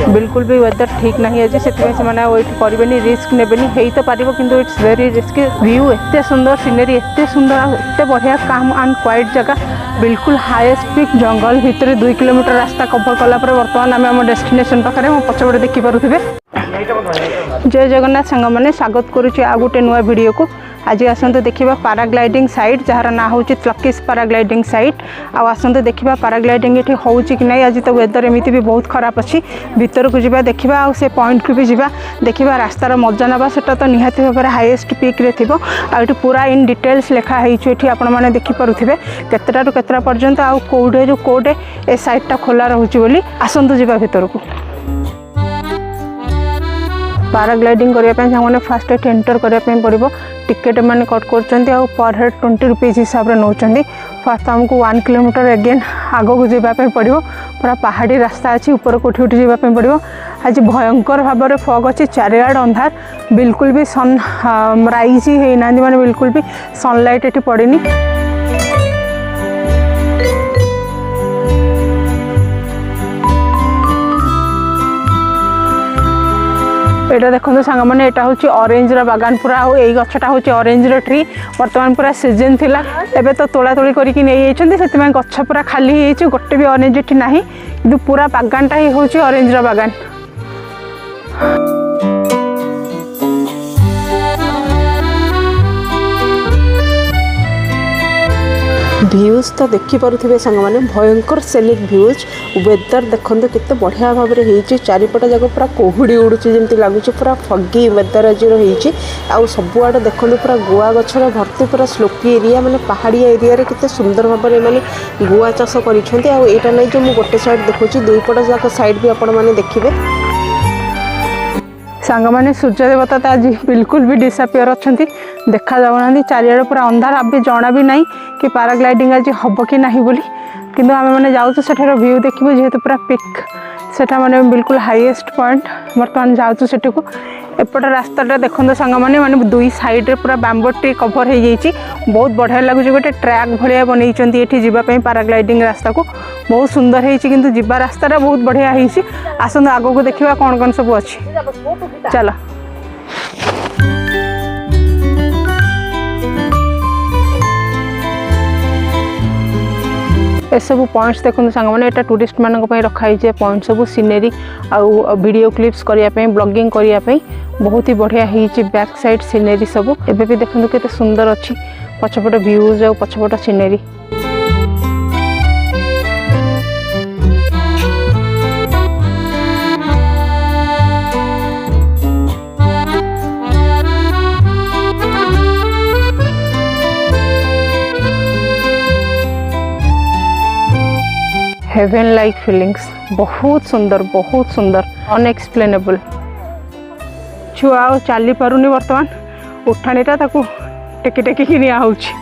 बिल्कुल भी वेदर ठीक नहीं अच्छे से करें रिस्क ने ही तो पार कि इट्स वेरी रिस्की व्यू एत सुंदर सीनरी एत सुंदर एत बढ़िया काम एंड क्वाइट जगह बिल्कुल हाईएस्ट पिक जंगल भितर 2 किलोमीटर रास्ता कभर कलापर बर्तमान आम आम डेस्टिनेशन पाखे मो पछपटे देखिपे। जय जगन्नाथ सांग मैंने स्वागत करुच्ची आ गोटे नुआ वीडियो को। आज आसतु देखा पाराग्लाइडिंग साइट जार ना हूँ त्लकिस पाराग्लाइडिंग साइट आसतु देखा पाराग्लाइडिंग ये हो कि नहीं। आज तो वेदर एमती भी बहुत खराब अच्छी भितर को जा देखा से पॉइंट को भी जा देखा रास्तार मजा ना से तो निहाती भाव में हाईएस्ट पिक रे थी आठ पूरा इन डिटेल्स लिखाई ये आपण मैंने देखिपे केतटा रु केतटा पर्यंत आउ कौटे जो कौटे ए साइटा खोला रोचे बोली आसतु जा भितर को। पाराग्लाइडिंग करने फास्ट एंटर करने पड़ो टिकेट मैंने कट कर पर हेड 20 रुपीज हिसाब से नौकरी। फास्ट आमको 1 किलोमीटर एगेन आग को जावाई पड़ो पूरा पहाड़ी रास्ता अच्छी ऊपर कोठी उठी जावाई पड़ो। आज भयंकर भाव में फग अच्छी चारिआड अंधार बिल्कुल भी सन राइज ही होना माने बिल्कुल भी सनलाइट ये पड़ेनी। एटा देखो सांग मैंने यहाँ हूँ ऑरेंज बागान पूरा यही गछटा हूँ ऑरेंज ट्री बर्तमान पूरा सीजन थिला एबे तो तोला तोली करके नहीं से गछ पूरा खाली गोटे भी ऑरेंज एटी ना कि पूरा बागानटा ही हूँ ऑरेंज बागान। भ्यूज तो देखिपे सांग मैंने भयंकर सेनिक भ्यूज वेदर देखते केते बढ़िया भाव में चारिपट जाक पूरा कोहुड़ी उड़ुची जमी लगुच पूरा फगी वेदर आज रही सबुआड़े देखते पूरा गुआ गचर भर्ती पूरा स्लोपी एरिया माने पहाड़िया एरिया रे केते सुंदर भाव में माने गुआ चाष करा नहीं जो मुझे गोटे साइड देखुची दुईपट जाक साइड भी आपण मैंने देखिए। सांग मैंने सूर्य देवता तो आज बिल्कुल भी डिसअपियर अच्छा देखा जाऊना चारिआडे पूरा अंधार अभी जना भी नहीं कि पाराग्लाइडिंग आज हम कि ना बोली किंतु आम मैंने जाऊँ सेठार व्यू देखिए जेहेतु पूरा पिक सेटा माने बिल्कुल हाईएस्ट पॉइंट बर्तमान जाऊँ सेठी को। एपट रास्ताटा देखो सांग मैंने दुई साइड रे पूरा बैम्बो ट्री कभर हो जाइए बहुत बढ़िया लगुच गोटे ट्रैक भाया बनई ये जावाई पाराग्लाइडिंग रास्ता को बहुत सुंदर है जीवा रास्ता बहुत बढ़िया है। आसतु आग को देखा कौन कौन सब अच्छी चलो। ए सब पॉइंट्स देखो सांग मैंने यहाँ टूरिस्ट मानक रखाई पॉइंट सब सीनेरी आउ वीडियो क्लिप्स करने ब्लॉगिंग करने बहुत ही बढ़िया है बैक साइड सीनेरी सब एबे भी देखो केते सुंदर अच्छी पछपट व्यूज और पछपट सीनेरी। हेवन लाइक फीलिंग्स बहुत सुंदर अनएक्सप्लेनेबल। छुआ आ चली पारुनी बर्तमान उठाणीटा ताकू टेकी टेकी निया होउची।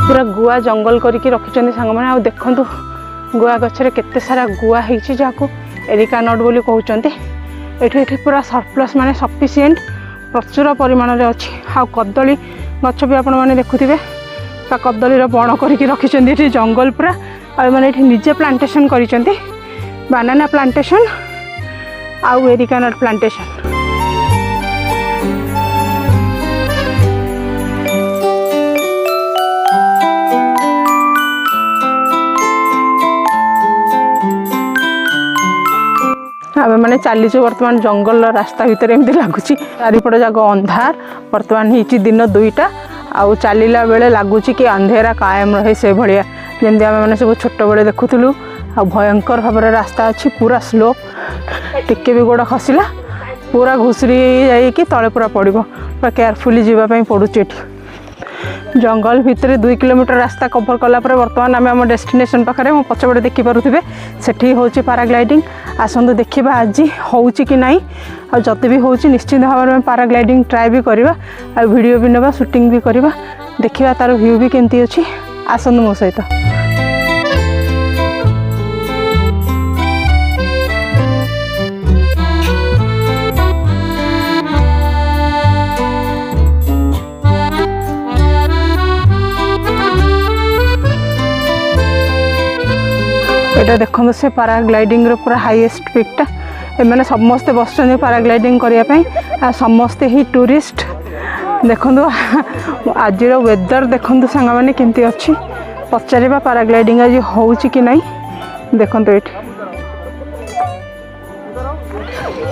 पूरा गुआ जंगल करके रखिछन्ती सांग माने आ देखंतु गुआ गछरे केते सारा गुआ हेछि जाको एरिका नट बोली कहउचन्ती। एठी पूरा सरप्लस माने सफिशिएंट प्रचुर परिमाण रे अछि। आ कदली गछ भी आपण माने देखुथिबे कदली बण करके रखिछन्ती एठी जंगल पूरा आ माने एठी निजे प्लांटेशन करिछन्ती बानाना प्लांटेशन आउ एरिका नट प्लांटेशन। आम मैंने चलीचु बर्तमान जंगल रास्ता भितर एमती लगुच चारिपट जाक अंधार बर्तमान ही दिन 2टा आउ चलला बेले लगुच कि अंधेरा कायम रहे से भाया जमी आम मैंने सब छोट बड़े देखुलु आ भयंकर भाव रास्ता अच्छी पूरा स्लोप टिके भी गोड़ खसला पूरा घुसरी जाइए तले पूरा पड़ो पूरा केयरफुली जावाई पड़ुची। जंगल भितर 2 किलोमीटर रास्ता कभर कलापर बर्तमान आम आम डेस्टिनेशन पाखे मो पछपटे देखिपे सेठी हूँ पाराग्लाइडिंग। आसतु देखा आज हूँ कि ना जदि भी हूँ निश्चित भाव में पाराग्लाइडिंग ट्राए भी करवा आ वीडियो भी नवा शूटिंग भी करवा देखा तार व्यू भी केमती अच्छी आसतु मो सहित। ये देखो से पाराग्लाइडिंग पूरा हाईएस्ट पिकटा एमने समस्ते बस पाराग्लाइडिंग करने समस्ते ही टूरिस्ट देखो आज वेदर देखो सांग मैंने केमती अच्छी पचार पाराग्लाइडिंग आज हो कि नहीं देखो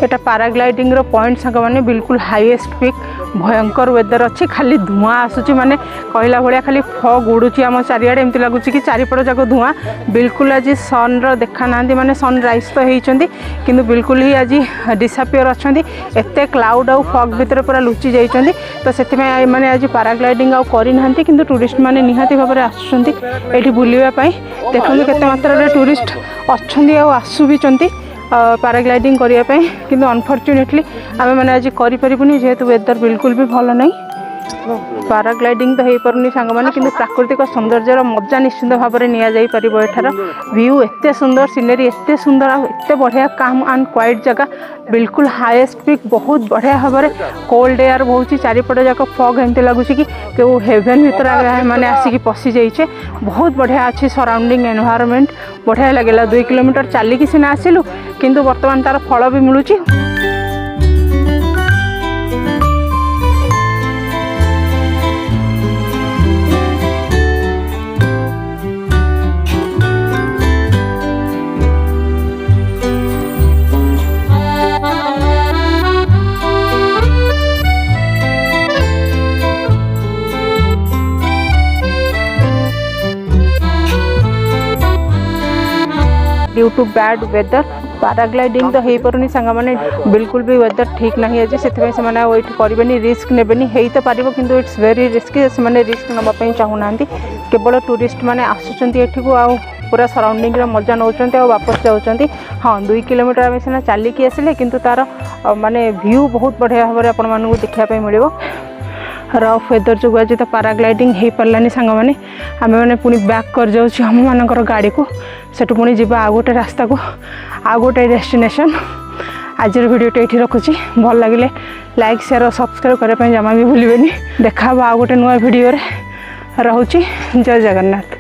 ये पाराग्लाइडिंग पॉइंट सांग मैंने बिल्कुल हाईएस्ट पिक भयंकर वेदर अच्छी खाली धुआं आसूची माने कहला भाया खाली फग उड़ूची आम चारिआडे एमती लगुच कि चारिपट जाक धुआं बिल्कुल आज सन देखा ना माने सनराइज तो होती किंतु बिल्कुल ही आज डिसअपियर अच्छा एत क्लाउड आउ फग भितर पूरा लुचि जाइए तो से मैंने आज पाराग्लाइडिंग आउ करना कि टूरिस्ट मैंने निहाती भाव में आसुँच बुलवाई देखते केते मात्रा टूरिस्ट अच्छा आसु भी पाराग्लाइडिंग करने कि अनफर्चुनेटली आम मैंने आज करें जेहेतु वेदर बिल्कुल भी भल नहीं पाराग्लाइडिंग तो हो पारुनी सांग मैंने कि प्राकृतिक सौंदर्यर मजा निश्चित भाव में नि पार एठार व्यू एत सुंदर सिनेरी एत सुंदर एत बढ़िया काम एंड क्वाइट जगह बिल्कुल हाईएस्ट पिक बहुत बढ़िया भाव में कोल्ड एयर बहुत चारिपट जाक फग एमती लगुच कि हेभेन भर मैंने आसिक पशि जाइए बहुत बढ़िया अच्छी सराउंडिंग एनवायरनमेंट बढ़िया लगे 2 किलोमीटर चलिकी सीना आसिलु किंतु वर्तमान तार फल भी मिलूँ। Due to bad weather paragliding तो हो पारुनी सांग मैंने बिल्कुल भी वेदर ठीक नहीं अच्छे से करें रिस्क नेबेनी हो तो पार कि इट्स वेरी रिस्की से रिस्क नापी चाहूना केवल टूरिस्ट मैंने आसुँच एठू आ पूरा सराउंडिंग मजा नौ वापस जाऊँच हाँ 2 किलोमीटर आम सीना चलिकी आसिले किंतु तार माने व्यू बहुत बढ़िया भाव में आपण मानू देखापी मिल रफ वेदर जो आज तो पाराग्लाइडिंग हो पारानी सांग मैंने आम मैंने पुणी बैक कर जाऊँ आम मानकर गाड़ी को सेठू पुणी जी आ गोटे रास्ता को आ गोटे डेस्टिनेशन आज भिडियो ये रखुची भल लगे लाइक शेयर और सब्सक्राइब करने जमा भी भूलें देखा आ गोटे नुआ भिडियो रोचे जय जगन्नाथ।